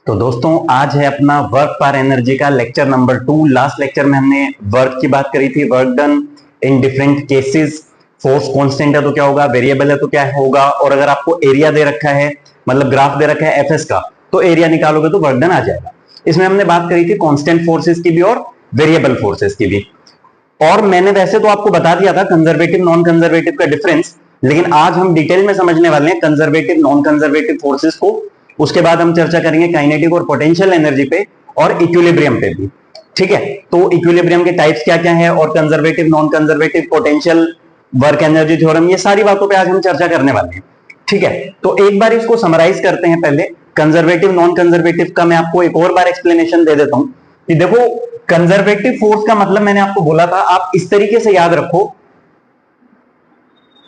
तो दोस्तों आज है अपना वर्क पर एनर्जी का लेक्चर नंबर 2। लास्ट लेक्चर में हमने वर्क की बात करी थी, work done in different cases. Force constant है तो क्या होगा, वेरिएबल है तो क्या होगा, और अगर आपको एरिया दे रखा है, मतलब ग्राफ दे रखा है एफएस का, तो एरिया निकालोगे तो वर्क डन आ जाएगा। इसमें हमने बात करी थी कांस्टेंट फोर्सेस की भी और वेरिएबल फोर्सेस की भी। और मैंने वैसे तो आपको बता दिया था कंजर्वेटिव नॉन कंजर्वेटिव का डिफरेंस, लेकिन आज हम डिटेल में समझने वाले हैं कंजर्वेटिव नॉन कंजर्वेटिव फोर्सेस को। उसके बाद हम चर्चा करेंगे काइनेटिक और पोटेंशियल एनर्जी पे और इक्विलिब्रियम पे भी। ठीक है, तो इक्विलिब्रियम के टाइप्स क्या क्या है और conservative non conservative potential work energy theorem, ये सारी बातों पे आज हम चर्चा करने वाले हैं। ठीक है, तो एक बार इसको समराइज करते हैं। पहले कंजर्वेटिव नॉन कंजर्वेटिव का मैं आपको एक और बार एक्सप्लेनेशन दे देता हूं कि देखो, कंजर्वेटिव फोर्स का मतलब मैंने आपको बोला था, आप इस तरीके से याद रखो,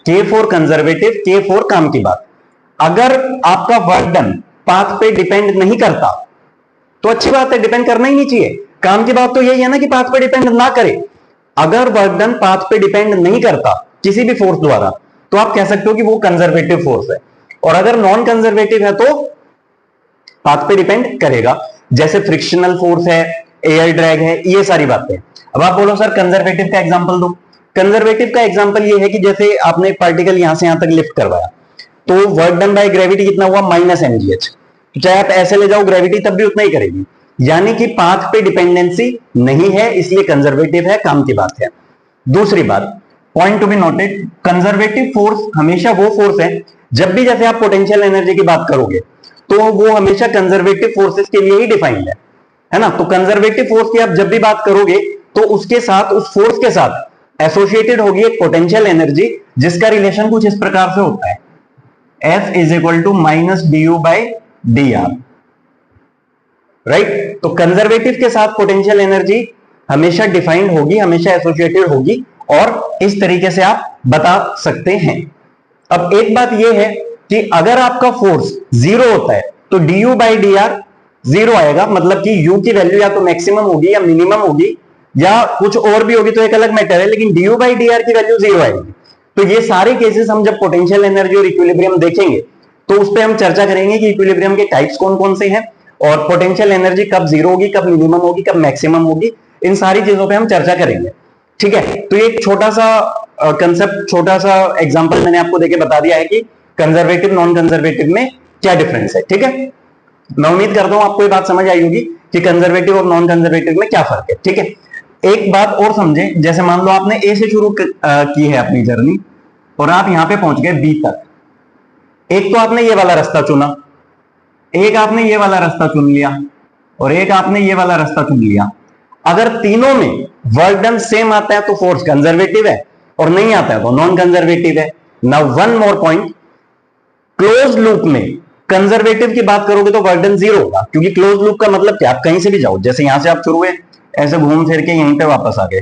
के फॉर कंजर्वेटिव, के फॉर काम की बात। अगर आपका वर्क डन पाथ पे डिपेंड नहीं करता तो अच्छी बात है, डिपेंड करना ही नहीं चाहिए। काम की बात तो यही है ना कि पाथ पे डिपेंड ना करे। अगर वर्क डन पाथ पे डिपेंड नहीं करता किसी भी फोर्स द्वारा, तो आप कह सकते हो कि वो कंजर्वेटिव फोर्स है। और अगर नॉन कंजर्वेटिव है तो पाथ पे डिपेंड करेगा, जैसे फ्रिक्शनल फोर्स है, एयर ड्रैग है, ये सारी बातें। अब आप बोलो सर कंजर्वेटिव का एग्जांपल दो। कंजर्वेटिव का एग्जांपल ये है कि जैसे आपने एक पार्टिकल यहां से यहां तक लिफ्ट करवाया, तो वर्क डन बाय ग्रेविटी कितना हुआ, -mgh। चाहे आप ऐसे ले जाओ ग्रेविटी तब भी उतना ही करेगी, यानी कि पाथ पे डिपेंडेंसी नहीं है, इसलिए कंजर्वेटिव है, काम की बात है। दूसरी बात, point to be noted, conservative force हमेशा वो फोर्स है, जब भी जैसे आप पोटेंशियल एनर्जी की बात करोगे तो वो हमेशा कंजर्वेटिव फोर्सेस के लिए ही डिफाइंड है ना। तो कंजर्वेटिव फोर्स की आप जब भी बात करोगे तो उसके साथ, उस फोर्स के साथ एसोसिएटेड होगी एक पोटेंशियल एनर्जी, जिसका रिलेशन कुछ इस प्रकार से होता है, F is equal to -du/dr। Right, तो कंजर्वेटिव के साथ पोटेंशियल एनर्जी हमेशा डिफाइंड होगी, हमेशा एसोसिएटेड होगी, और इस तरीके से आप बता सकते हैं। अब एक बात यह है कि अगर आपका फोर्स जीरो होता है तो du/dr जीरो आएगा, मतलब कि u की वैल्यू या तो मैक्सिमम होगी या मिनिमम होगी या कुछ और भी होगी, तो एक अलग मैटर है, लेकिन du/dr की वैल्यू जीरो आएगी। तो ये सारे केसेस हम जब पोटेंशियल एनर्जी और इक्विलिब्रियम देखेंगे तो उस पर हम चर्चा करेंगे कि इक्विलिब्रियम के टाइप्स कौन कौन से हैं और पोटेंशियल एनर्जी कब जीरो होगी, कब मिनिमम होगी, कब मैक्सिमम होगी, इन सारी चीजों पे हम चर्चा करेंगे। ठीक है, तो ये एक छोटा सा कंसेप्ट, छोटा सा एग्जांपल मैंने आपको देके बता दिया है कि कंजर्वेटिव नॉन कंजर्वेटिव में क्या डिफरेंस है। ठीक है, मैं उम्मीद करता हूं आपको ये बात समझ आई होगी कि कंजर्वेटिव और नॉन कंजर्वेटिव में क्या फर्क है। ठीक है, एक बात और समझे, जैसे मान लो आपने ए से शुरू की है अपनी जर्नी और आप यहां पे पहुंच गए बी तक। एक तो आपने ये वाला रास्ता चुना, एक आपने ये वाला रास्ता चुन लिया, और एक आपने ये वाला रास्ता चुन लिया। अगर तीनों में वर्क डन सेम आता है तो फोर्स कंजर्वेटिव है, और नहीं आता है तो नॉन कंजर्वेटिव है। Now one more point, close loop में कंजर्वेटिव की बात करोगे तो वर्क डन जीरो होगा, क्योंकि क्लोज लूप का मतलब क्या, आप कहीं से भी जाओ, जैसे यहां से आप शुरू हुए, ऐसे घूम फिर के यहीं पे वापस आ गए,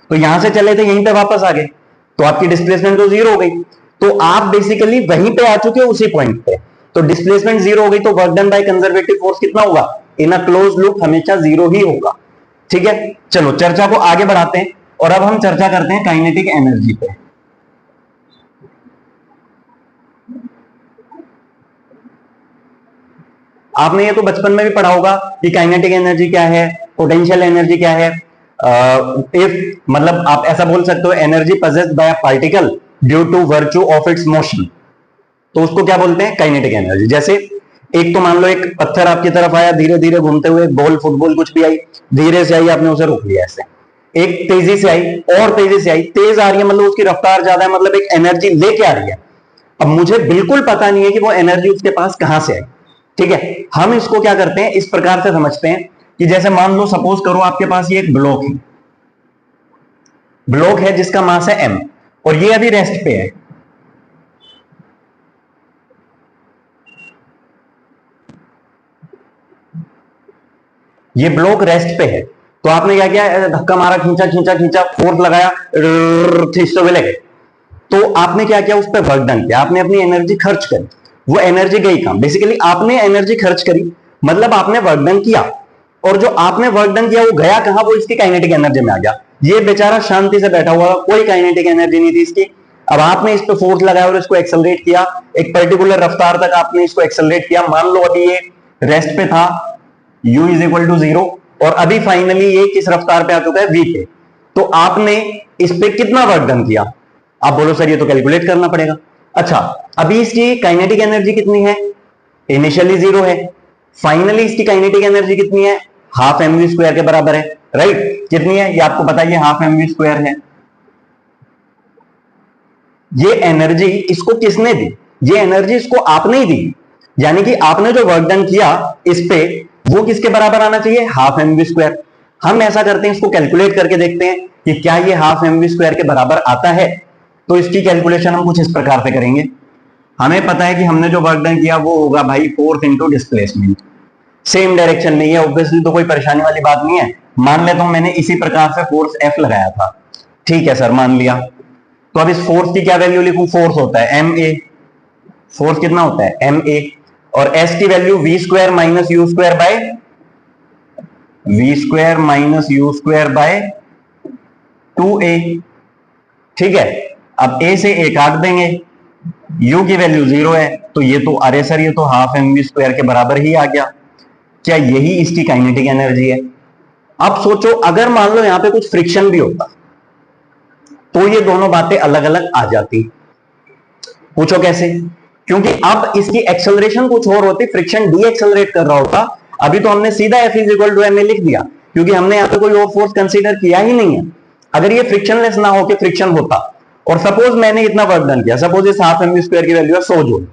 तो यहां से चले थे यहीं पे वापस आ गए, तो आपकी डिस्प्लेसमेंट तो जीरो हो गई। तो आप बेसिकली वहीं पे आ चुके हो, उसी पॉइंट पे, तो डिस्प्लेसमेंट जीरो हो गई, तो work done by conservative force कितना होगा, इन अ क्लोज लूप हमेशा जीरो ही होगा। ठीक है, चलो चर्चा को आगे बढ़ाते हैं और अब हम चर्चा करते हैं काइनेटिक एनर्जी पे। आपने ये तो बचपन में भी पढ़ा होगा कि काइनेटिक एनर्जी क्या है, पोटेंशियल एनर्जी क्या है। इफ मतलब आप ऐसा बोल सकते हो, energy possessed by a particle due to virtue of its motion, तो उसको क्या बोलते हैं, काइनेटिक एनर्जी। जैसे एक तो मान लो एक पत्थर आपकी तरफ आया धीरे धीरे घूमते हुए, बॉल फुटबॉल कुछ भी आई, धीरे से आई, आपने उसे रोक लिया ऐसे। एक तेजी से आई और तेजी से आई, तेज आ रही है मतलब उसकी रफ्तार ज्यादा है, मतलब एक एनर्जी लेके आ रही है। अब मुझे बिल्कुल पता नहीं है कि वो एनर्जी उसके पास कहां से आई। ठीक है, हम इसको क्या करते हैं, इस प्रकार से समझते हैं कि जैसे मान लो, सपोज करो आपके पास ये एक ब्लॉक है जिसका मास है m, और ये अभी रेस्ट पे है। ये ब्लॉक रेस्ट पे है, तो आपने क्या किया, धक्का मारा, खींचा खींचा खींचा, फोर्स लगाया, खींचते हुए लगे, तो आपने क्या किया, उस पर वर्क डन किया, आपने अपनी एनर्जी खर्च करी। वो एनर्जी गई कहां, बेसिकली आपने एनर्जी खर्च करी, मतलब आपने वर्क डन किया, और जो आपने वर्क डन किया वो गया कहां, वो इसकी काइनेटिक एनर्जी में आ गया। ये बेचारा शांति से बैठा हुआ, कोई काइनेटिक एनर्जी नहीं थी इसकी। अब आपने इस पे फोर्स लगाया और इसको एक्सेलरेट किया, एक पर्टिकुलर रफ्तार तक आपने इसको एक्सेलरेट किया। मान लो अभी ये रेस्ट पे था, u इज इक्वल टू 0, और अभी फाइनली ये किस रफ्तार पे आ चुका है, v पे। तो आपने इस पे कितना वर्क डन किया? आप बोलो सर ये तो कैलकुलेट करना पड़ेगा। अच्छा, अभी इसकी काइनेटिक एनर्जी कितनी है? इनिशियली 0 है, फाइनली इसकी काइनेटिक एनर्जी कितनी है? हाफ mv स्क्वायर के बराबर है, राइट? कितनी है ये आपको पता है, हाफ mv स्क्वायर है। ये एनर्जी इसको किसने दी? ये एनर्जी इसको आपने ही दी, यानी कि आपने जो वर्क डन किया इस पे, वो किसके बराबर आना चाहिए? Half mv square. हम ऐसा करते हैं, इसको कैलकुलेट करके देखते हैं कि क्या ये हाफ mv स्क्वायर के बराबर आता है। तो इसकी कैलकुलेशन हम कुछ इस प्रकार से करेंगे। हमें पता है कि हमने जो वर्क डन किया वो होगा भाई force into displacement, same direction में है, ऑब्वियसली तो कोई परेशानी वाली बात नहीं है। मान लेता हूं मैंने इसी प्रकार से फोर्स F लगाया था, ठीक है सर, मान लिया। तो अब इस फोर्स की क्या वैल्यू लिखूं? फोर्स होता है ma, फोर्स कितना होता है? ma, और S की value v square minus u square by by 2a, ठीक है। अब a से a काट देंगे, u की वैल्यू 0 है, तो ये तो, अरे सर ये तो हाफ mv स्क्वायर के बराबर ही आ गया। क्या यही इसकी काइनेटिक एनर्जी है? अब सोचो, अगर मान लो यहां पे कुछ फ्रिक्शन भी होता तो ये दोनों बातें अलग अलग आ जाती। पूछो कैसे? क्योंकि अब इसकी एक्सेलरेशन कुछ और होती, फ्रिक्शन डी एक्सेलरेट कर रहा होता। अभी तो हमने सीधा F is equal to m a लिख दिया, क्योंकि हमने यहां पे कोई और फोर्स कंसीडर किया ही नहीं है। अगर ये फ्रिक्शनलेस ना हो के फ्रिक्शन होता, और सपोज मैंने इतना वर्क डन किया, सपोज इस हाफ mv स्क्वायर की वैल्यू है 100 जूल,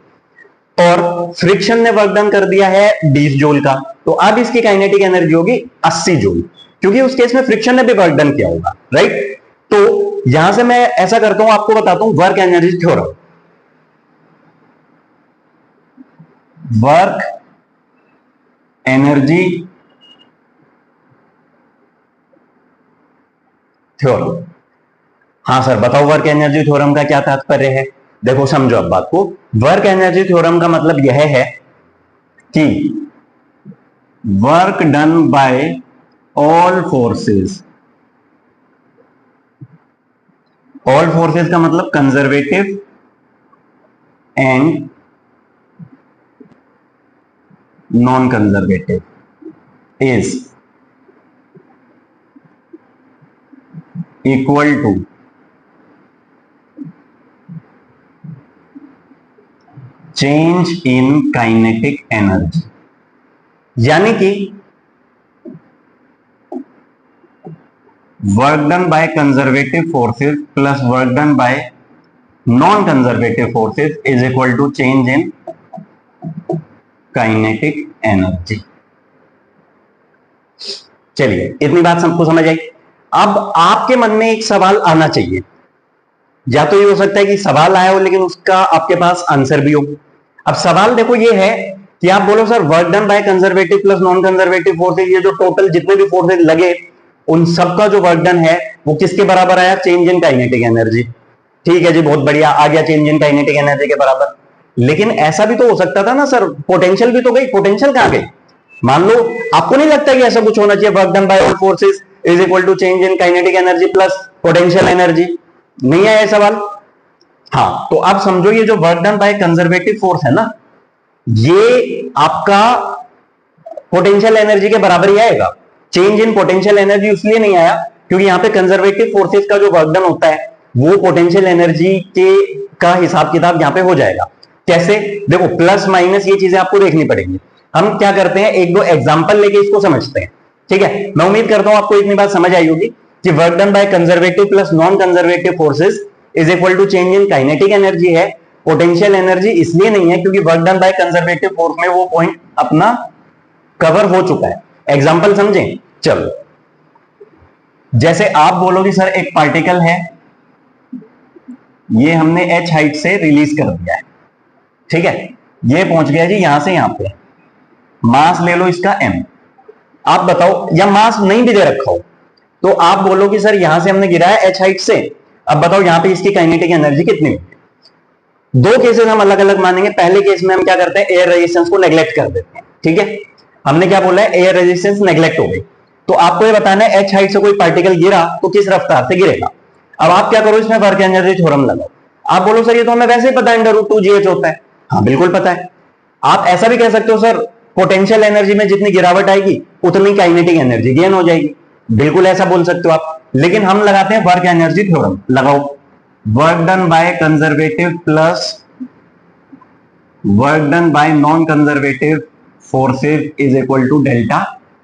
और फ्रिक्शन ने वर्क डन कर दिया है 20 जूल का, तो अब इसकी काइनेटिक एनर्जी होगी 80 जूल, क्योंकि उस केस में फ्रिक्शन ने भी वर्क डन किया होगा, राइट? तो यहां से मैं ऐसा करता हूं, आपको बताता हूं work energy theorem. Work energy theorem. हाँ सर बताओ, वर्क एनर्जी थ्योरम का क्या तात्पर्य है? देखो समझो अब बात को। वर्क एनर्जी थ्योरम का मतलब यह है कि work done by all forces, all forces का मतलब conservative and non conservative, is equal to change in kinetic energy. यानी कि work done by conservative forces plus work done by non conservative forces is equal to change in kinetic energy. चलिए, इतनी बात सबको समझ आई। अब आपके मन में एक सवाल आना चाहिए, या तो ये हो सकता है कि सवाल आया हो लेकिन उसका आपके पास आंसर भी हो। अब सवाल देखो ये है कि आप बोलो sir work done by conservative plus non conservative forces, ये जो टोटल जितने भी फोर्सेज लगे उन सबका जो वर्क डन है वो किसके बराबर आया? Change in kinetic energy. ठीक है जी, बहुत बढ़िया, आ गया चेंज इन काइनेटिक एनर्जी के बराबर। लेकिन ऐसा भी तो हो सकता था ना सर, पोटेंशियल भी तो गई, पोटेंशियल कहां गई? मान लो आपको नहीं लगता कि ऐसा कुछ होना चाहिए, work done by all forces is equal to change in kinetic energy plus potential energy? नहीं आया सवाल? हाँ, तो आप समझो ये जो work done by conservative force है ना, ये आपका पोटेंशियल एनर्जी के बराबर ही आएगा। चेंज इन पोटेंशियल एनर्जी इसलिए नहीं आया क्योंकि यहां पे कंजर्वेटिव फोर्सेस का जो वर्क डन होता है वो पोटेंशियल एनर्जी के का हिसाब किताब यहां पे हो जाएगा। कैसे? देखो, प्लस माइनस ये चीजें आपको देखनी पड़ेंगी। हम क्या करते हैं, एक दो एग्जांपल लेके इसको समझते हैं, ठीक है? मैं उम्मीद करता हूं आपको इतनी बात समझ आई होगी कि work done by conservative plus non conservative forces is equal to change in kinetic energy है। पोटेंशियल एनर्जी इसलिए नहीं है क्योंकि work done by conservative force में वो पॉइंट अपना कवर हो चुका है। एग्जांपल समझें? चलो, जैसे आप बोलोगे सर एक पार्टिकल है, ये हमने h हाइट से रिलीज कर दिया है, ठीक है? ये पहुंच गया जी यहां से यहां पे, मास ले लो इसका m। आप बताओ, या मास नहीं भी दे रखा हो तो आप बोलो कि सर यहां से हमने गिराया h हाइट से, अब बताओ यहां पे इसकी काइनेटिक एनर्जी कितनी होगी? दो केसेस हम अलग अलग मानेंगे। पहले केस में हम क्या करते हैं, एयर रेजिस्टेंस को नेग्लेक्ट कर देते हैं, ठीक है? हमने क्या बोला है, एयर रेजिस्टेंस नेग्लेक्ट हो गई। तो आपको ये बताना है h हाइट से कोई पार्टिकल गिरा तो किस रफ्तार से गिरेगा। अब आप क्या करो, इसमें वर्क एनर्जी थ्योरम लगाओ। आप बोलो सर ये तो हमें वैसे ही पता है, √2gh होता है। हाँ बिल्कुल पता है। आप ऐसा भी कह सकते हो सर पोटेंशियल एनर्जी में जितनी गिरावट आएगी उतनी काइनेटिक एनर्जी गेन हो जाएगी। बिल्कुल ऐसा बोल सकते हो आप, लेकिन हम लगाते हैं वर्क एनर्जी थ्योरम। लगाओ, work done by conservative plus work done by non conservative forces is equal to delta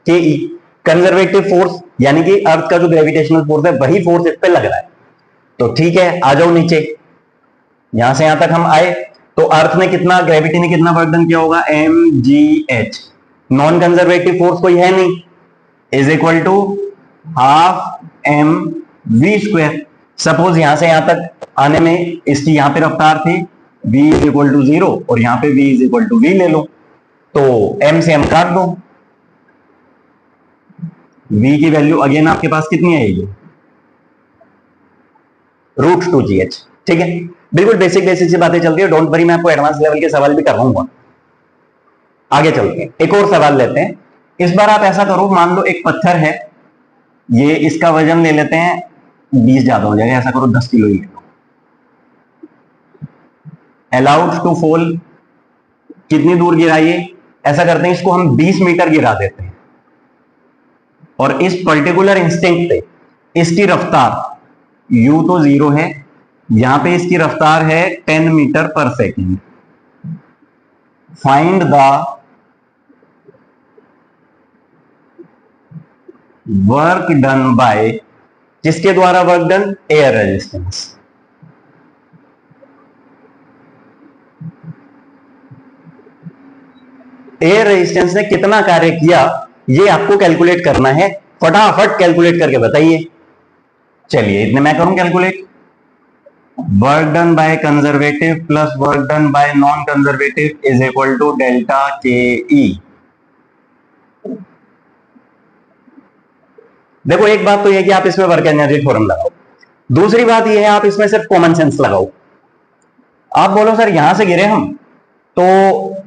K E. Conservative force यानी कि अर्थ का जो ग्रेविटेशनल फोर्स है वही फोर्स इस पे लग रहा है। तो ठीक है, आ जाओ नीचे, यहां से यहां तक हम आए तो अर्थ ने कितना, ग्रेविटी ने कितना वर्क डन किया होगा, m g h. Non conservative force कोई है नहीं, is equal to half m v square. Suppose यहां से यहां तक आने में इसकी यहां पे रफ्तार थी v इज इक्वल टू 0 और यहां पे v is equal to v ले लो, तो m से m काट दो, v की वैल्यू अगेन आपके पास कितनी आएगी, √2gh। ठीक है, बिल्कुल बेसिक बेसिक सी बातें चल रही है, डोंट वरी, मैं आपको एडवांस लेवल के सवाल भी करवाऊंगा। आगे चलते हैं, एक और सवाल लेते हैं। इस बार आप ऐसा करो, मान लो एक पत्थर है, ये इसका वजन ले लेते हैं 20 ज्यादा हो जाएगा, ऐसा करो 10 किलो ही ले लो। अलाउड टू फॉल, कितनी दूर गिराइए, ऐसा करते हैं इसको हम 20 मीटर गिरा देते हैं और इस पर्टिकुलर इंस्टेंट पे इसकी रफ्तार u तो 0 है, यहां पे इसकी रफ्तार है 10 मीटर पर second. Find the work done bye, किसके द्वारा work done, air resistance. Air resistance ने कितना कार्य किया ये आपको कैलकुलेट करना है, फटाफट कैलकुलेट करके बताइए। चलिए इतने मैं करूं calculate, work done by conservative plus work done by non conservative is equal to delta K E. देखो एक बात तो यह कि आप इसमें वर्क एनर्जी थ्योरम लगाओ, दूसरी बात यह है आप इसमें सिर्फ कॉमन सेंस लगाओ। आप बोलो सर यहां से गिरे हम तो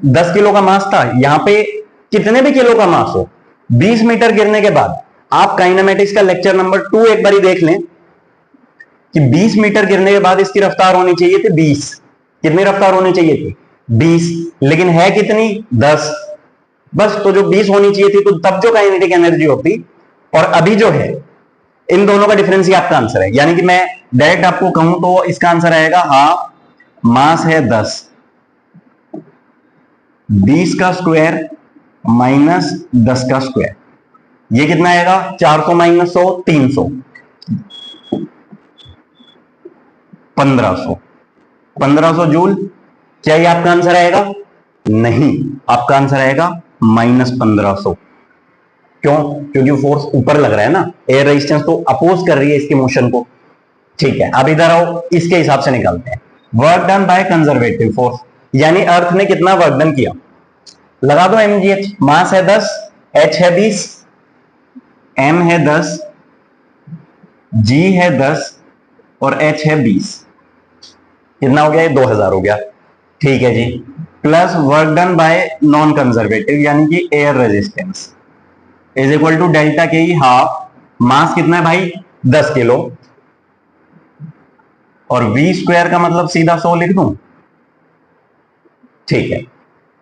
10 किलो का मास था, यहां पे कितने भी किलो का मास हो, 20 मीटर गिरने के बाद आप काइनेमेटिक्स का लेक्चर नंबर 2 एक बार देख लें कि 20 मीटर गिरने के बाद इसकी रफ्तार होनी चाहिए थी 20। कितनी रफ्तार होनी चाहिए थी, 20, लेकिन है कितनी, 10। बस, तो जो 20 होनी चाहिए थी तो तब जो काइनेटिक एनर्जी होती और अभी जो है, इन दोनों का डिफरेंस ही आपका आंसर है। यानी कि मैं डायरेक्ट आपको कहूं तो इसका आंसर आएगा हाफ, मास है 10, 20 का स्क्वायर माइनस 10 का स्क्वायर, ये कितना आएगा, 400 माइनस 100 300, 1500 जूल। क्या ये आपका आंसर आएगा, नहीं, आपका आंसर आएगा -1500। क्यों, क्योंकि फोर्स ऊपर लग रहा है ना, एयर रेजिस्टेंस तो अपोज कर रही है इसके मोशन को। ठीक है, अब इधर आओ, इसके हिसाब से निकालते हैं। Work done by conservative force, यानी अर्थ ने कितना वर्क डन किया, लगा दो mgh। मास है 10, h है 20, m है 10, g है 10 और h है 20। कितना हो गया, ये 2000 हो गया। ठीक है जी, plus work done by non conservative यानी कि air resistance is equal to delta K ही हाफ, मास कितना है भाई 10 किलो, और v स्क्वायर का मतलब सीधा 100 लिख दूं। ठीक है,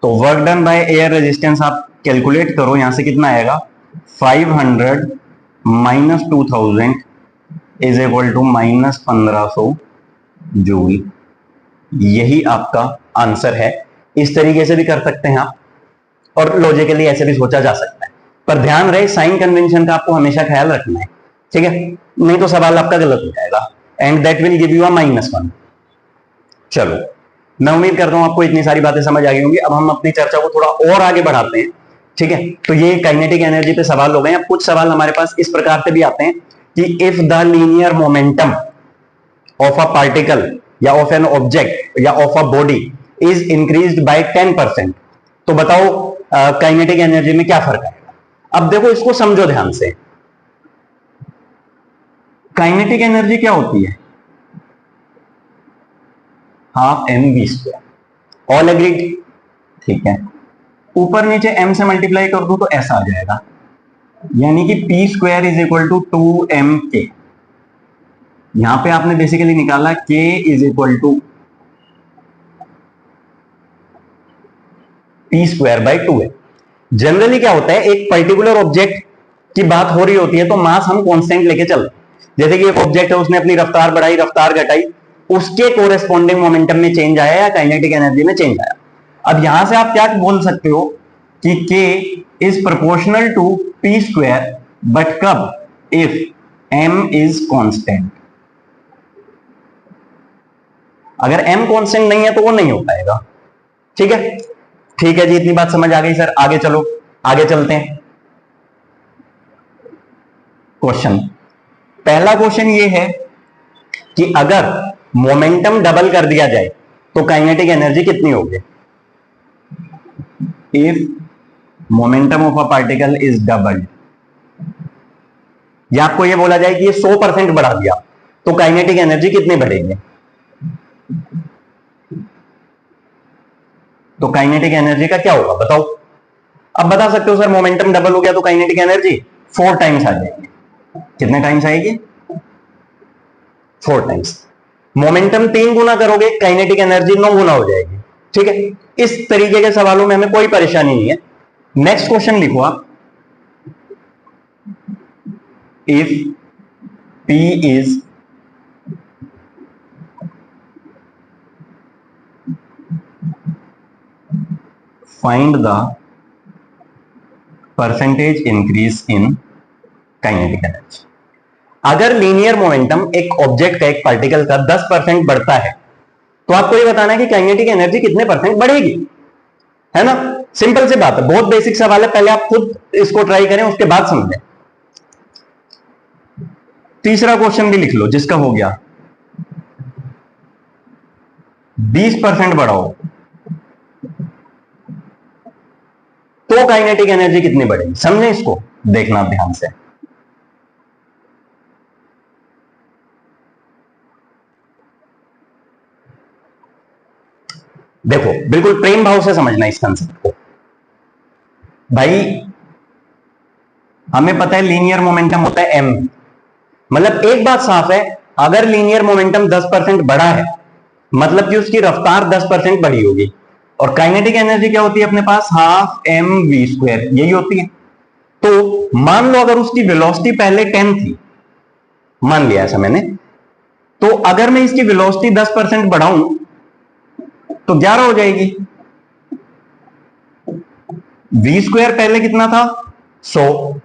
तो work done by air resistance आप कैलकुलेट करो, यहां से कितना आएगा, 500 minus 2000 is equal to -1500 joule. यही आपका आंसर है। इस तरीके से भी कर सकते हैं आप, और लॉजिकली ऐसे भी सोचा जा सकता है, पर ध्यान रहे साइन कन्वेंशन का आपको हमेशा ख्याल रखना है। ठीक है, नहीं तो सवाल आपका गलत हो जाएगा, and that will give you अ -1। चलो, मैं उम्मीद करता हूं आपको इतनी सारी बातें समझ आ गई होंगी। अब हम अपनी चर्चा को थोड़ा और आगे बढ़ाते हैं। ठीक है, तो ये काइनेटिक एनर्जी पे सवाल हो गए। अब कुछ सवाल हमारे पास इस प्रकार से भी आते हैं कि if the linear momentum of a particle या ऑफ एन ऑब्जेक्ट या of a body is increased by 10%, तो बताओ काइनेटिक एनर्जी में क्या फर्क आएगा। अब देखो इसको समझो ध्यान से, काइनेटिक एनर्जी क्या होती है, half mv square, all agreed. ठीक है, ऊपर नीचे m से मल्टीप्लाई कर दूं तो ऐसा आ जाएगा, यानी कि p square is equal to 2mk। यहां पे आपने बेसिकली निकाला k is equal to p square by 2 है। जनरली क्या होता है, एक पर्टिकुलर ऑब्जेक्ट की बात हो रही होती है तो मास हम कांस्टेंट लेके चलते हैं। जैसे कि एक ऑब्जेक्ट है, उसने अपनी रफ्तार बढ़ाई, रफ्तार घटाई, उसके कोरेस्पॉन्डिंग मोमेंटम में चेंज आया या काइनेटिक एनर्जी में चेंज आया। अब यहां से आप क्या बोल सकते हो कि K is proportional to P square, but कब? If M is constant. अगर M कांस्टेंट नहीं है तो वो नहीं हो पाएगा। ठीक है, ठीक है जी, इतनी बात समझ आ गई सर। आगे चलो, आगे चलते हैं। क्वेश्चन, पहला क्वेश्चन ये है कि अगर मोमेंटम डबल कर दिया जाए तो काइनेटिक एनर्जी कितनी होगी? If momentum of a particle is doubled, या आपको ये बोला जाए कि ये 100% बढ़ा दिया तो काइनेटिक एनर्जी कितनी बढ़ेगी? तो काइनेटिक एनर्जी का क्या होगा बताओ? अब बता सकते हो सर मोमेंटम डबल हो गया तो काइनेटिक एनर्जी 4 टाइम्स आ जाएगी। कितने टाइम्स आएगी? 4 टाइम्स। मोमेंटम 3 गुना करोगे, काइनेटिक एनर्जी 9 गुना हो जाएगी। ठीक है, इस तरीके के सवालों में हमें कोई परेशानी नहीं है। नेक्स्ट क्वेश्चन लिखो आप, if P is find the percentage increase in kinetic energy. अगर लीनियर मोमेंटम एक ऑब्जेक्ट का, एक पार्टिकल का 10% बढ़ता है तो आपको ये बताना है कि काइनेटिक एनर्जी कितने परसेंट बढ़ेगी, है ना? सिंपल सी बात है, बहुत बेसिक सवाल है, पहले आप खुद इसको ट्राई करें उसके बाद समझें। तीसरा क्वेश्चन भी लिख लो जिसका हो गया 20% बढ़ाओ तो काइनेटिक एनर्जी कितनी बढ़ेगी। समझे इसको, देखना ध्यान से। देखो, बिल्कुल प्रेम भाव से समझना इस कंसेप्ट को। भाई हमें पता है लीनियर मोमेंटम होता है m, मतलब एक बात साफ है, अगर लीनियर मोमेंटम 10% बढ़ा है मतलब कि उसकी रफ्तार 10% बढ़ी होगी। और काइनेटिक एनर्जी क्या होती है अपने पास? हाफ mv², यही होती है। तो मान लो अगर उसकी वेलोसिटी पहले 10 थी, मान लिया ऐसा मैंने, तो अगर मैं इसकी वेलोसिटी 10% बढ़ाऊं तो 11 हो जाएगी। v² पहले कितना था? 100,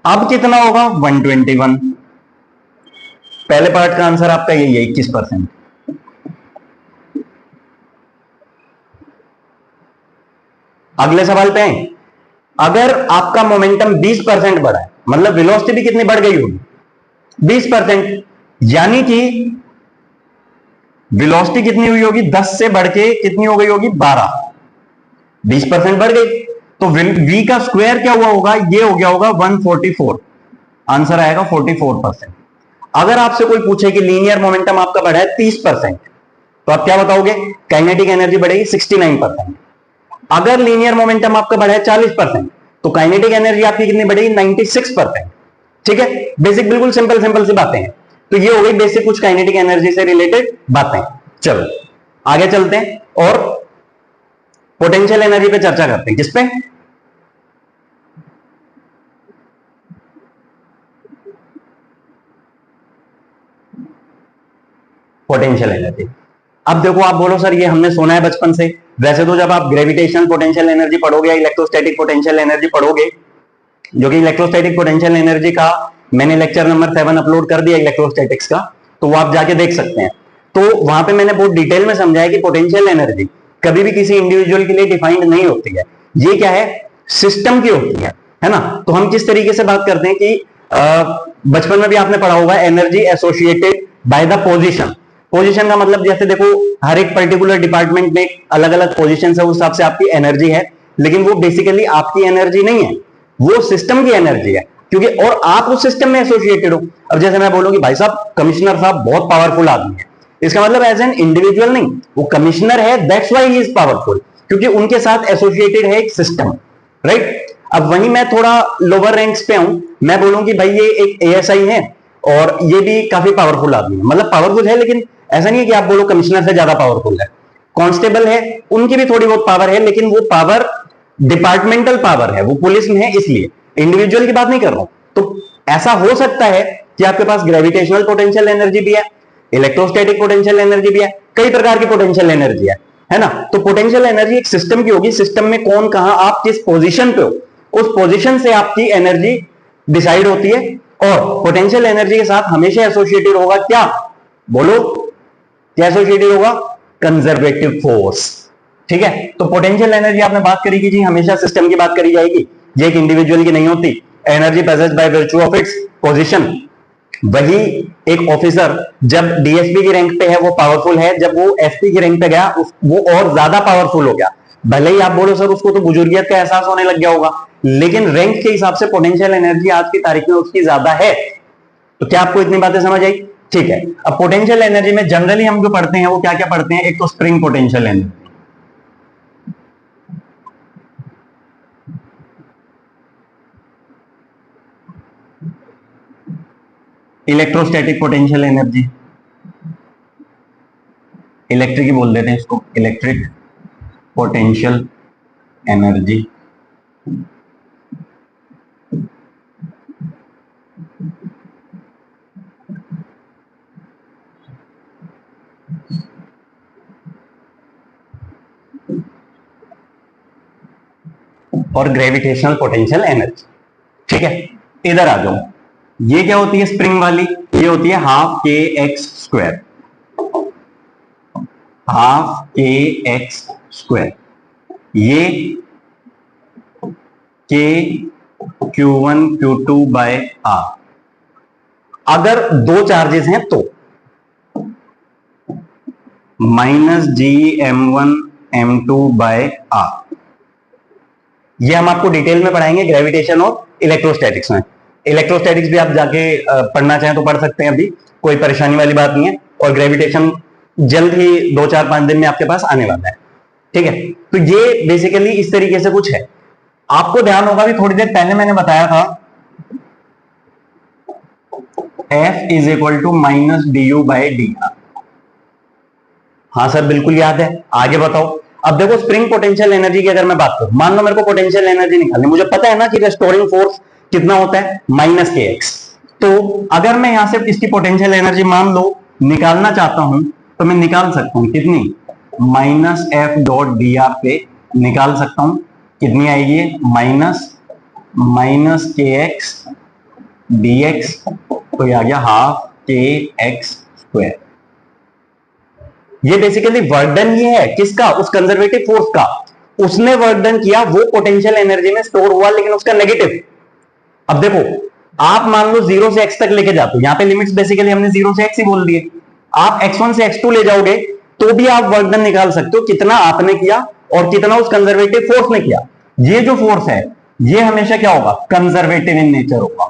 अब कितना होगा? 121। पहले पार्ट का आंसर आपका यही है, 21%। अगले सवाल पे आए, अगर आपका मोमेंटम 20% बढ़ा है मतलब वेलोसिटी भी कितनी बढ़ गई होगी? 20%, यानी कि वेलोसिटी कितनी हुई होगी? 10 से बढ़ के कितनी हो गई होगी? 12। 20% बढ़ गई तो v का स्क्वायर क्या हुआ होगा? ये हो गया होगा 144। आंसर आएगा 44%। अगर आपसे कोई पूछे कि लीनियर मोमेंटम आपका बढ़ा है 30%, तो आप क्या बताओगे? काइनेटिक एनर्जी बढ़ेगी 69%। अगर लीनियर मोमेंटम आपका बढ़ा है 40% तो काइनेटिक एनर्जी आपकी कितनी बढ़ेगी? 96%। ठीक है, बेसिक, बिल्कुल सिंपल सिंपल सी बातें हैं। तो ये हो गई बेसिक कुछ काइनेटिक एनर्जी से रिलेटेड बातें। चलो आगे चलते हैं और पोटेंशियल एनर्जी पे चर्चा करते हैं। किस पे? Potential energy. अब देखो, आप बोलो सर ये हमने सुना है बचपन से। वैसे तो जब आप ग्रेविटेशनल पोटेंशियल एनर्जी पढ़ोगे या इलेक्ट्रोस्टैटिक पोटेंशियल एनर्जी पढ़ोगे, जो कि इलेक्ट्रोस्टैटिक पोटेंशियल एनर्जी का मैंने लेक्चर नंबर 7 अपलोड कर दिया इलेक्ट्रोस्टैटिक्स का, तो वो आप जाके देख सकते हैं। तो वहां पे मैंने बहुत डिटेल में समझाया कि पोटेंशियल एनर्जी कभी भी किसी इंडिविजुअल के लिए डिफाइंड नहीं होती है। ये क्या है? सिस्टम की होती है ना? तो हम किस तरीके से बात करते हैं कि बचपन में भी आपने पढ़ा होगा energy associated by the position. Position का मतलब जैसे देखो, हर एक पर्टिकुलर डिपार्टमेंट में अलग अलग पोजीशन है, उस हिसाब से आपकी एनर्जी है, लेकिन वो बेसिकली आपकी एनर्जी नहीं है, वो सिस्टम की एनर्जी है, क्योंकि और आप उस सिस्टम में एसोसिएटेड हो। अब जैसे मैं बोलूं कि भाई साहब कमिश्नर साहब बहुत पावरफुल आदमी है, इसका मतलब एज एन इंडिविजुअल नहीं, वो कमिश्नर है that's why he is powerful, क्योंकि उनके साथ एसोसिएटेड है एक सिस्टम, राइट? अब वहीं मैं थोड़ा लोअर रैंक्स पे हूं, मैं बोलूं कि भाई ये एक एएसआई है और ये भी काफी पावरफुल आदमी है, मतलब पावरफुल है, लेकिन ऐसा नहीं है कि आप बोलो कमिश्नर से ज्यादा पावरफुल है। कांस्टेबल है, उनकी भी थोड़ी बहुत पावर है, लेकिन वो पावर डिपार्टमेंटल पावर है, वो पुलिस में है, इसलिए इंडिविजुअल की बात नहीं कर रहा हूं। तो ऐसा हो सकता है कि आपके पास ग्रेविटेशनल पोटेंशियल एनर्जी भी है, इलेक्ट्रोस्टैटिक पोटेंशियल एनर्जी भी है, कई प्रकार की पोटेंशियल एनर्जी है ना। तो पोटेंशियल एनर्जी एक सिस्टम की होगी, सिस्टम में कौन कहां आप किस पोजीशन पे हो, उस पोजीशन से आपकी एनर्जी डिसाइड होती है। और पोटेंशियल एनर्जी के साथ हमेशा एसोसिएटेड होगा क्या, बोलो क्या एसोसिएटेड होगा, कंजर्वेटिव फोर्स। ठीक है, तो पोटेंशियल एनर्जी आपने बात करी कि जी हमेशा सिस्टम की बात करी जाएगी, ये एक इंडिविजुअल की नहीं होती। Energy possessed by virtue of its position. वही एक ऑफिसर जब डीएसपी की रैंक पे है वो पावरफुल है, जब वो एसपी की रैंक पे गया वो और ज्यादा पावरफुल हो गया। भले ही आप बोलो सर उसको तो बुजुर्गियत का एहसास होने लग गया होगा, लेकिन रैंक के हिसाब से पोटेंशियल एनर्जी आज की तारीख में उसकी ज्यादा है। तो क्या आपको इतनी बातें समझ आई? ठीक है, अब पोटेंशियल एनर्जी में जनरली हम जो पढ़ते हैं वो क्या क्या पढ़ते हैं, एक तो spring potential energy, electrostatic potential energy, electric ही बोल देते हैं इसको, इलेक्ट्रिक पोटेंशियल एनर्जी। और ग्रेविटेशनल पोटेंशियल एनर्जी। ठीक है, इधर आ जाओ, ये क्या होती है स्प्रिंग वाली, ये होती है हाफ के एक्स स्क्वायर, हाफ के एक्स स्क्वायर। ये के Q1 Q2 बाय आर। अगर दो चार्जेस हैं तो minus ji M1 M2 bye are. ये हम आपको डिटेल में पढ़ाएंगे ग्रेविटेशन और इलेक्ट्रोस्टैटिक्स में। इलेक्ट्रोस्टैटिक्स भी आप जाके पढ़ना चाहें तो पढ़ सकते हैं, अभी कोई परेशानी वाली बात नहीं है। और ग्रेविटेशन जल्द ही 2-4-5 दिन में आपके पास आने वाला है। ठीक है, तो ये बेसिकली इस तरीके से कुछ है। आपको ध्यान होगा भी थोड़ी देर पहले मैंने बताया था F is equal to minus d u by d r. हाँ सर बिल्कुल याद है, आगे बताओ। अब देखो स्प्रिंग पोटेंशियल एनर्जी की अगर मैं बात करूं, मान लो मेरे को पोटेंशियल एनर्जी निकालनी, मुझे पता है ना कि रेस्टोरिंग फोर्स कितना होता है, माइनस के एक्स। तो अगर मैं यहां से इसकी पोटेंशियल एनर्जी मान लो निकालना चाहता हूं तो मैं निकाल सकता हूं, कितनी, minus F dot D R पे निकाल सकता हूं। कितनी आएगी, माइनस के एक्स डी एक्स, तो ये आ गया हाफ के एक्स स्क्वायर। ये बेसिकली वर्क डन ये है किसका, उस कंजर्वेटिव फोर्स का। उसने वर्क डन किया, वो पोटेंशियल एनर्जी में स्टोर हुआ, लेकिन उसका नेगेटिव। अब देखो आप मान लो 0 से x तक लेके जाते हो, यहां पे लिमिट्स बेसिकली हमने 0 से x ही बोल दिए। आप x1 से x2 ले जाओगे तो भी आप वर्क डन निकाल सकते हो, कितना आपने किया और कितना उस कंजर्वेटिव फोर्स ने किया। ये जो फोर्स है ये हमेशा क्या होगा, कंजर्वेटिव इन नेचर होगा।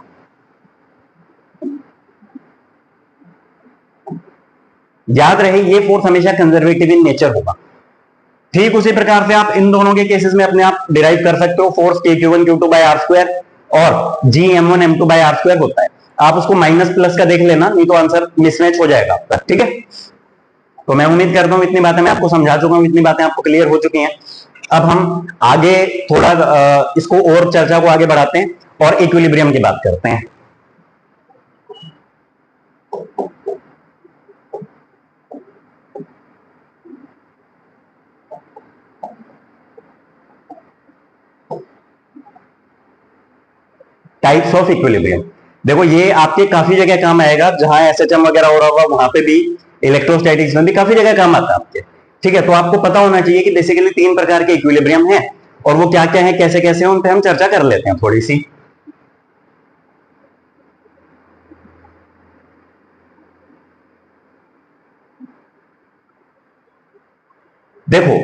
याद रहे ये फोर्स हमेशा कंजर्वेटिव इन नेचर होगा। ठीक उसी प्रकार से आप इन दोनों के केसेस में अपने आप डिराइव कर सकते हो, फोर्स के Q1 Q2 bye are square और जी M1 M2 bye are square होता है। आप उसको माइनस प्लस का देख लेना, नहीं तो आंसर मिसमैच हो जाएगा आपका। ठीक है, तो मैं उम्मीद करता हूं इतनी बातें मैं आपको समझा चुका हूं, इतनी बातें आपको क्लियर हो चुकी हैं। अब हम आगे थोड़ा इसको और चर्चा को आगे बढ़ाते हैं और इक्विलिब्रियम की बात करते हैं। Types of equilibrium. देखो ये आपके काफी जगह काम आएगा, जहां एसएचएम वगैरह हो रहा होगा वहां पे भी, इलेक्ट्रोस्टैटिक्स में भी काफी जगह काम आता है आपके। ठीक है, तो आपको पता होना चाहिए कि बेसिकली 3 प्रकार के इक्विलिब्रियम हैं और वो क्या क्या है, कैसे कैसे हैं, उन पे हम चर्चा कर लेते हैं थोड़ी सी। देखो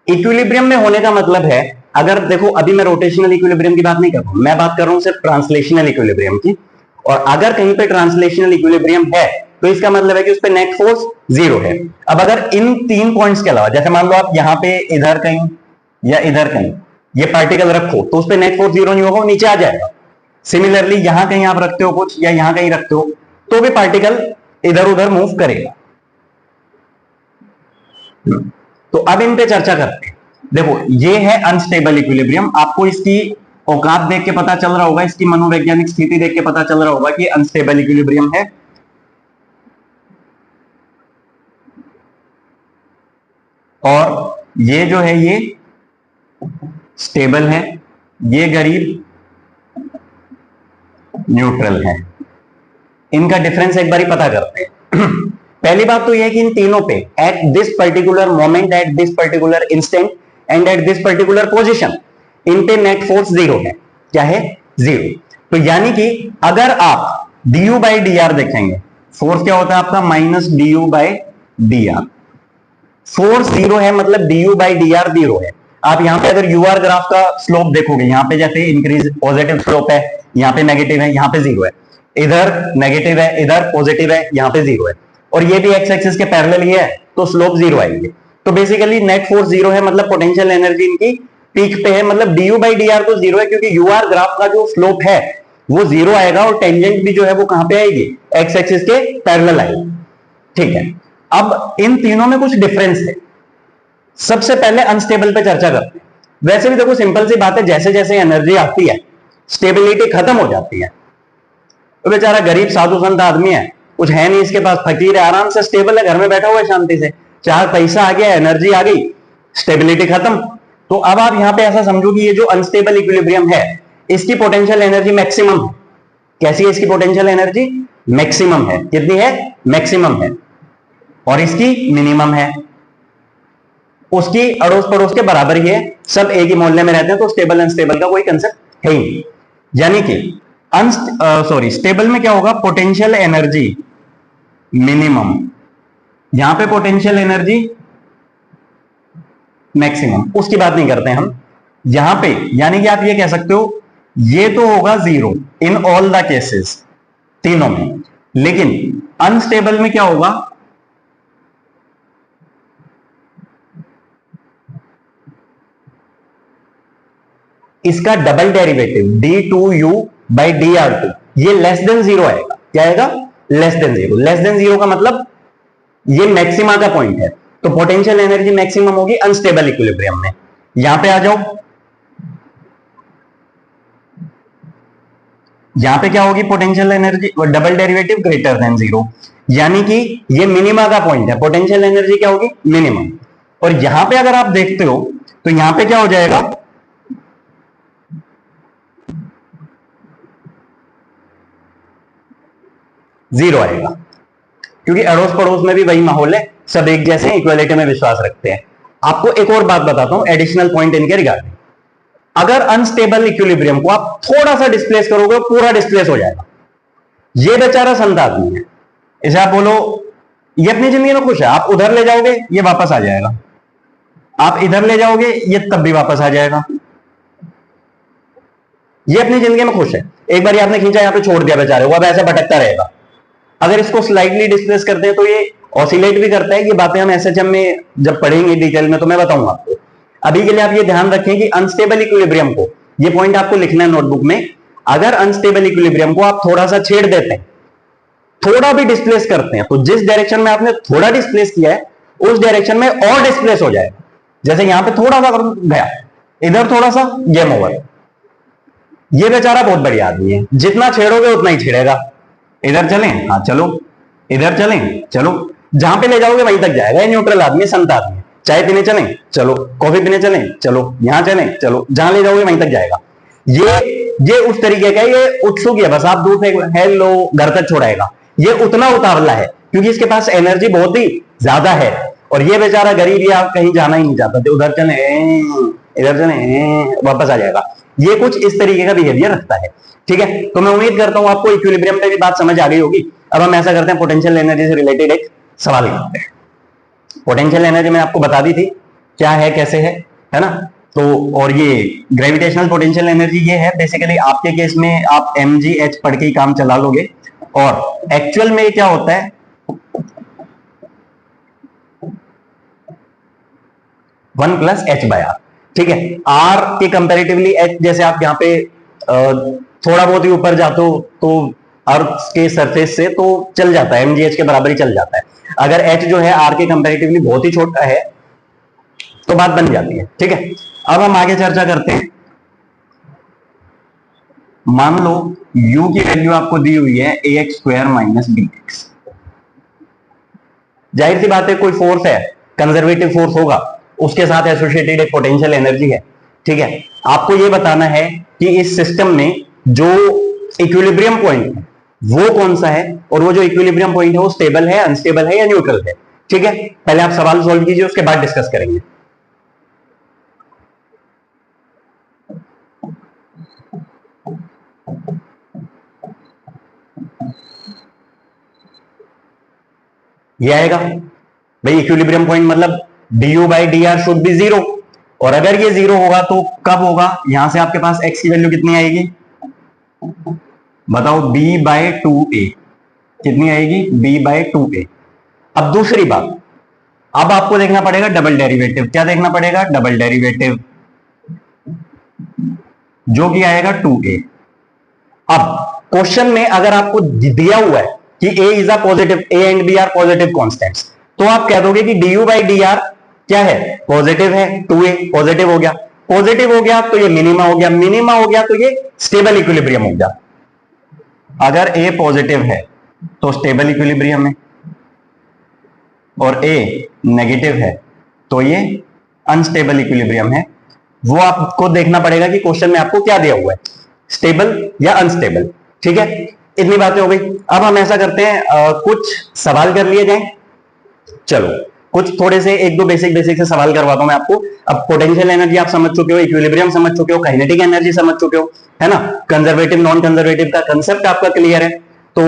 इक्विलिब्रियम में होने का मतलब है, अगर देखो अभी मैं रोटेशनल इक्विलिब्रियम की बात नहीं कर रहा हूं, मैं बात कर रहा हूं सिर्फ ट्रांसलेशनल इक्विलिब्रियम की। और अगर कहीं पे ट्रांसलेशनल इक्विलिब्रियम है तो इसका मतलब है कि उस पे नेट फोर्स 0 है। अब अगर इन 3 पॉइंट्स के अलावा, जैसे मान लो आप यहां पे इधर कहीं या इधर कहीं ये पार्टिकल रखो तो उस पे नेट फोर्स 0 नहीं होगा, वो नीचे आ जाएगा। सिमिलरली यहां कहीं आप रखते हो कुछ या यहां कहीं रखते हो तो भी पार्टिकल इधर उधर मूव करेगा। तो अब इन पे चर्चा करते हैं। देखो ये है अनस्टेबल इक्विलिब्रियम, आपको इसकी औकात देख के पता चल रहा होगा, इसकी मनोवैज्ञानिक स्थिति देख के पता चल रहा होगा कि अनस्टेबल इक्विलिब्रियम है। और ये जो है ये स्टेबल है, ये गरीब न्यूट्रल है। इनका डिफरेंस एक बार ही पता करते हैं। पहली बात तो यह है कि इन तीनों पे at this particular moment, at this particular instant and at this particular position, इन पे नेट फोर्स जीरो है। क्या है? जीरो। तो यानी कि अगर आप du बाई डी आर देखेंगे, फोर्स क्या होता है आपका? Minus du by d are. Force zero है मतलब du by d are zero है। आप यहां पे अगर यूआर ग्राफ का स्लोप देखोगे, यहां पे जैसे इंक्रीज पॉजिटिव स्लोप है, यहां पे नेगेटिव है, यहां पे जीरो है, इधर नेगेटिव है, इधर पॉजिटिव है, यहां पे जीरो है, और ये भी एक्स एक्सिस के पैरेलल ही है, तो स्लोप जीरो आएंगे। तो बेसिकली नेट फोर्स जीरो है मतलब पोटेंशियल एनर्जी इनकी पीक पे है, मतलब du बाई डी आर तो जीरो है, क्योंकि यूआर ग्राफ का जो स्लोप है वो जीरो आएगा, और टेंजेंट भी जो है वो कहां पे आएगी? एक्स एक्सिस के पैरेलल आएगी। ठीक है, अब इन तीनों में कुछ डिफरेंस है। सबसे पहले अनस्टेबल पे चर्चा करते हैं। वैसे भी देखो सिंपल सी बात है, जैसे जैसे एनर्जी आती है स्टेबिलिटी खत्म हो जाती है। तो बेचारा गरीब साधु संत आदमी है, कुछ है नहीं इसके पास, फकीर है, आराम से स्टेबल है, घर में बैठा हुआ है शांति से, चाहे पैसा आ गया, एनर्जी आ गई, स्टेबिलिटी खत्म। तो अब आप यहां पे ऐसा समझो कि ये जो अनस्टेबल इक्विलिब्रियम है, इसकी पोटेंशियल एनर्जी मैक्सिमम है। कैसी है इसकी पोटेंशियल एनर्जी? मैक्सिमम है। कितनी है? मैक्सिमम है। और इसकी मिनिमम है, उसकी अड़ोस पड़ोस के बराबर ही है, सब एक ही मोहल्ले में रहते हैं, तो स्टेबल अनस्टेबल का कोई कंसेप्ट है ही नहीं। यानी कि स्टेबल में क्या होगा? पोटेंशियल एनर्जी मिनिमम, यहां पे पोटेंशियल एनर्जी मैक्सिमम, उसकी बात नहीं करते हैं हम यहां पे। यानी कि आप ये कह सकते हो ये तो होगा zero in all the cases, तीनों में, लेकिन अनस्टेबल में क्या होगा? इसका double derivative d2u by d r two, ये लेस देन जीरो आएगा। क्या आएगा? Less than zero. Less than zero का मतलब ये मैक्सिमा का पॉइंट है, तो पोटेंशियल एनर्जी मैक्सिमम होगी अनस्टेबल इक्विलिब्रियम में। यहां पे आ जाओ, यहां पे क्या होगी? Potential energy double derivative greater than zero, यानी कि ये मिनिमा का पॉइंट है, पोटेंशियल एनर्जी क्या होगी? मिनिमम। और यहां पे अगर आप देखते हो तो यहां पे क्या हो जाएगा? जीरो आएगा, क्योंकि अड़ोस पड़ोस में भी वही माहौल है, सब एक जैसे इक्वालिटी में विश्वास रखते हैं। आपको एक और बात बताता हूं एडिशनल पॉइंट इनके रिगार्डिंग। अगर अनस्टेबल इक्विलिब्रियम को आप थोड़ा सा डिस्प्लेस करोगे, पूरा डिस्प्लेस हो जाएगा। ये बेचारा संत आदमी है, इसे आप बोलो ये अपनी जिंदगी में खुश है, आप उधर ले जाओगे ये वापस आ जाएगा, आप इधर ले जाओगे ये तब भी वापस आ जाएगा। ये अपनी जिंदगी में खुश है, एक बार आपने खींचा यहां पे छोड़ दिया बेचारे को, अब ऐसे भटकता रहेगा। अगर इसको स्लाइटली डिस्प्लेस करते हैं तो ये ऑसिलेट भी करता है। ये बातें हम एसएचएम में जब पढ़ेंगे डिटेल में तो मैं बताऊंगा आपको। अभी के लिए आप ये ध्यान रखें कि अनस्टेबल इक्विलिब्रियम को, ये पॉइंट आपको लिखना है नोटबुक में, अगर अनस्टेबल इक्विलिब्रियम को आप थोड़ा सा छेड़ देते हैं, थोड़ा भी डिस्प्लेस करते हैं, तो जिस डायरेक्शन में आपने थोड़ा डिस्प्लेस किया है उस डायरेक्शन में और डिस्प्लेस हो जाएगा। जैसे यहां पे थोड़ा सा गया, इधर थोड़ा सा, गेम ओवर। ये बेचारा बहुत बढ़िया आदमी है, जितना छेड़ोगे उतना ही छेड़ेगा। इधर चलें, हाँ चलो, इधर चलें, चलो, जहां पे ले जाओगे वहीं तक जाएगा। ये न्यूट्रल आदमी, संत आदमी। चाय पीने चलें, चलो, कॉफी पीने चलें, चलो, यहां चलें, चलो, जहां ले जाओगे वहीं तक जाएगा। ये उस तरीके का, ये उत्सुक है, बस आप दूर से हेलो घर तक छोड़ाएगा। ये उतना उतावला है क्योंकि इसके पास एनर्जी बहुत ही ज्यादा है, और ये बेचारा गरीब, या कहीं जाना ही नहीं चाहता थे, उधर चले, इधर चले, वापस आ जाएगा। ये कुछ इस तरीके का बिहेवियर रखता है। ठीक है, तो मैं उम्मीद करता हूं आपको इक्विलिब्रियम पे भी बात समझ आ गई होगी। अब हम ऐसा करते हैं, पोटेंशियल एनर्जी से रिलेटेड एक सवाल करते हैं। पोटेंशियल एनर्जी मैंने आपको बता दी थी क्या है, कैसे है ना। तो और ये ग्रेविटेशनल पोटेंशियल एनर्जी ये है, बेसिकली आपके केस में आप mgh पढ़ के ही काम चला लोगे, और एक्चुअल में क्या होता है, 1 प्लस एच बाय आर। ठीक है, आर के कंपेरेटिवली एच, जैसे आप यहाँ पे थोड़ा बहुत ही ऊपर जाते हो तो अर्थ के सरफेस से तो चल जाता है, mgh के बराबर ही चल जाता है। अगर h जो है आर के कंपेरेटिवली बहुत ही छोटा है तो बात बन जाती है। ठीक है, अब हम आगे चर्चा करते हैं। मान लो u की वैल्यू आपको दी हुई है ax स्क्वायर माइनस bx। जाहिर सी बात है कोई फोर्स है, कंजर्वेटिव फोर्स होगा, उसके साथ एसोसिएटेड एक पोटेंशियल एनर्जी है। ठीक है, आपको यह बताना है कि इस सिस्टम में जो इक्विलिब्रियम पॉइंट है वो कौन सा है, और वो जो इक्विलिब्रियम पॉइंट है वो स्टेबल है, अनस्टेबल है या न्यूट्रल है। ठीक है, पहले आप सवाल सॉल्व कीजिए, उसके बाद डिस्कस करेंगे। ये आएगा भाई, इक्विलिब्रियम पॉइंट मतलब du by d are should be zero, और अगर ये जीरो होगा तो कब होगा, यहां से आपके पास x की वैल्यू कितनी आएगी बताओ, b बाई टू ए। कितनी आएगी, b बाई टू ए। अब दूसरी बात, अब आपको देखना पड़ेगा डबल डेरिवेटिव। क्या देखना पड़ेगा, डबल डेरिवेटिव, जो कि आएगा 2a। अब क्वेश्चन में अगर आपको दिया हुआ है कि a is a positive, a and b are positive constants, तो आप कह दोगे कि du बाई डी आर क्या है, पॉजिटिव है, 2a पॉजिटिव हो गया, पॉजिटिव हो गया तो ये मिनिमा हो गया, मिनिमा हो गया तो ये स्टेबल इक्विलिब्रियम हो गया। अगर a पॉजिटिव है तो स्टेबल इक्विलिब्रियम है, और a नेगेटिव है तो ये अनस्टेबल इक्विलिब्रियम है। वो आपको देखना पड़ेगा कि क्वेश्चन में आपको क्या दिया हुआ है, स्टेबल या अनस्टेबल। ठीक है, इतनी बातें हो गई। अब हम ऐसा करते हैं, कुछ सवाल कर लिए जाएं। चलो कुछ थोड़े से एक दो बेसिक से सवाल करवाता हूं मैं आपको। अब पोटेंशियल एनर्जी आप समझ चुके हो, इक्विलिब्रियम समझ चुके हो, काइनेटिक एनर्जी समझ चुके हो, है ना, कंजर्वेटिव नॉन कंजर्वेटिव का कंसेप्ट आपका क्लियर है। तो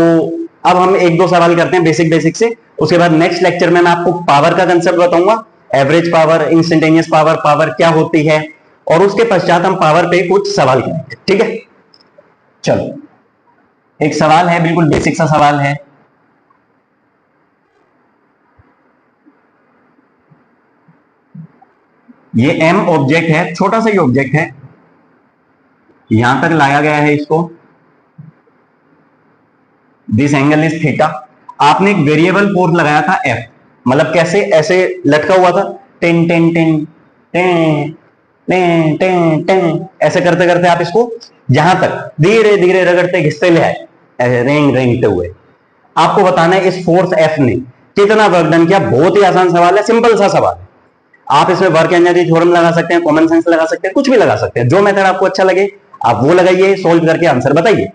अब हम एक दो सवाल करते हैं बेसिक से, उसके बाद नेक्स्ट लेक्चर में मैं आपको पावर का कंसेप्ट बताऊंगा, average power, instantaneous power, power क्या होती है, और उसके पश्चात हम पावर पे कुछ सवाल करेंगे। ठीक है, चलो एक सवाल है, बिल्कुल बेसिक सा सवाल है। ये m ऑब्जेक्ट है, छोटा सा ही ऑब्जेक्ट है, यहां तक लाया गया है इसको, दिस एंगल इज थीटा। आपने एक वेरिएबल फोर्स लगाया था f, मतलब कैसे, ऐसे लटका हुआ था, ten ten ten ten ten ten ten, ऐसे करते करते आप इसको जहां तक धीरे धीरे रगड़ते घिसते ले आए, रेंग रेंगते हुए। आपको बताना है इस फोर्स f ने कितना वर्क डन किया। बहुत ही आसान सवाल है, सिंपल सा सवाल है। आप इसमें वर्क एनर्जी थ्योरम लगा सकते हैं, कॉमन सेंस लगा सकते हैं, कुछ भी लगा सकते हैं, जो मेथड आपको अच्छा लगे आप वो लगाइए, सोल्व करके आंसर बताइए।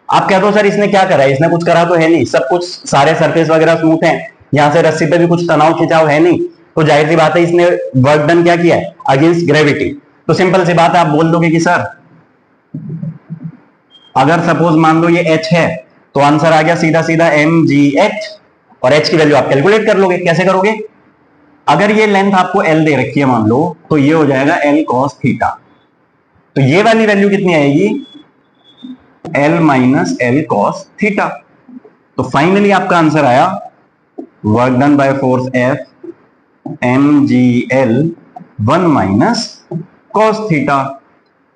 आप कह दो सर इसने क्या करा है, इसने कुछ करा तो है नहीं, सब कुछ सारे सरफेस वगैरह स्मूथ है, यहां से रस्सी पे भी कुछ तनाव खिंचाव है नहीं, तो जाहिर सी बात है इसने वर्क डन क्या किया है, अगेंस्ट ग्रेविटी। तो सिंपल सी बात है, आप बोल दोगे कि सर अगर सपोज मान लो ये h है, तो आंसर आ गया सीधा सीधा mgh, और h की वैल्यू आप कैलकुलेट कर लोगे। कैसे करोगे, अगर ये लेंथ आपको l दे रखी है मान लो, तो ये हो जाएगा l cos थीटा, तो ये वाली वैल्यू कितनी आएगी, l minus l cos theta. तो फाइनली आपका आंसर आया work done by force F mgl 1 minus cos theta.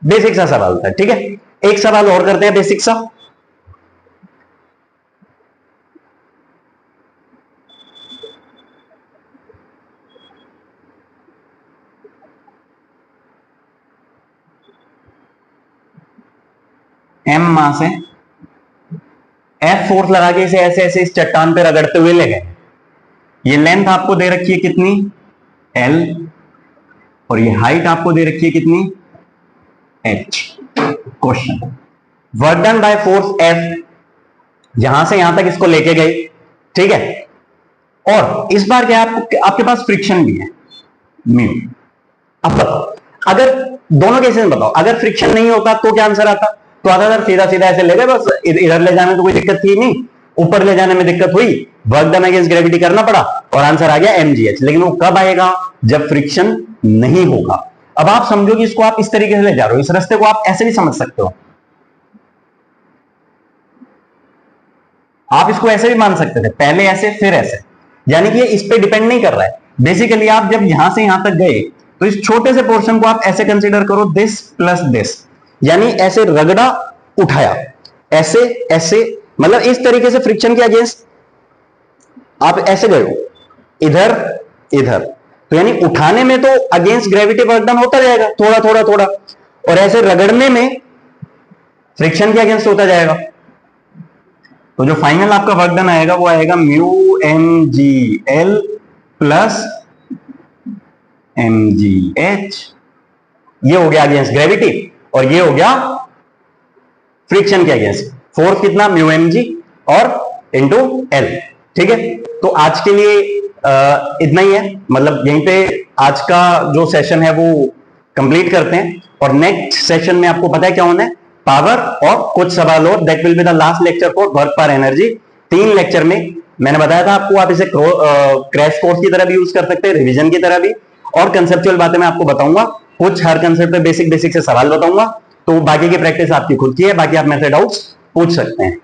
Basic सा सवाल था। ठीक है, एक सवाल और करते हैं बेसिक सा। m मास है, F फोर्स लगा के इसे ऐसे ऐसे इस चट्टान पे रगड़ते हुए ले गए। ये लेंथ आपको दे रखी है कितनी, L, और ये हाइट आपको दे रखी है कितनी, H। Question, work done by force F, यहां से यहां तक इसको लेके गए, ठीक है, और इस बार क्या आपके पास फ्रिक्शन भी है, म्यू। अब बताओ, अगर दोनों केसेस में बताओ, अगर फ्रिक्शन नहीं होता तो क्या आंसर आता, तो आता सर सीधा सीधा ऐसे ले गए, बस इधर ले जाने में तो कोई दिक्कत थी नहीं, ऊपर ले जाने में दिक्कत हुई, वर्क डन अगेंस्ट ग्रेविटी करना पड़ा, और आंसर आ गया mgh। लेकिन वो कब आएगा, जब फ्रिक्शन नहीं होगा। अब आप समझो कि इसको आप इस तरीके से ले जा रहे हो, इस रास्ते को आप ऐसे भी समझ सकते हो, आप इसको ऐसे भी मान सकते थे, पहले ऐसे फिर ऐसे, यानी कि ये इस पे डिपेंड नहीं कर रहा है। बेसिकली आप जब यहां से यहां तक गए, तो इस छोटे से पोर्शन को आप ऐसे कंसीडर करो, दिस प्लस दिस, यानी ऐसे रगड़ा उठाया, ऐसे ऐसे, मतलब इस तरीके से फ्रिक्शन के अगेंस्ट आप ऐसे गए हो, इधर इधर, तो यानी उठाने में तो अगेंस्ट ग्रेविटी वर्क डन होता जाएगा थोड़ा थोड़ा थोड़ा, और ऐसे रगड़ने में फ्रिक्शन के अगेंस्ट होता जाएगा। तो जो फाइनल आपका वर्क डन आएगा वो आएगा mu m g l plus m g h, ये हो गया अगेंस्ट ग्रेविटी और ये हो गया फ्रिक्शन के अगेंस्ट। फोर्स कितना, म्यू एम जी और इंटू एल। ठीक है, तो आज के लिए इतना ही है, मतलब यहीं पे आज का जो सेशन है वो कंप्लीट करते हैं, और नेक्स्ट सेशन में आपको पता है क्या होना है, पावर और कुछ सवाल और, that will be the last lecture for work पर एनर्जी। 3 लेक्चर में मैंने बताया था आपको, आप इसे क्रैश कोर्स की तरह भी यूज कर सकते हैं, रिवीजन की तरह भी, और कंसेप्चुअल बातें मैं आपको बताऊंगा, कुछ हर कंसेप्ट पे बेसिक बेसिक से सवाल बताऊंगा। तो बाकी की प्रैक्टिस आपकी खुद की है, बाकी आप मेरे से डाउट्स पूछ सकते हैं।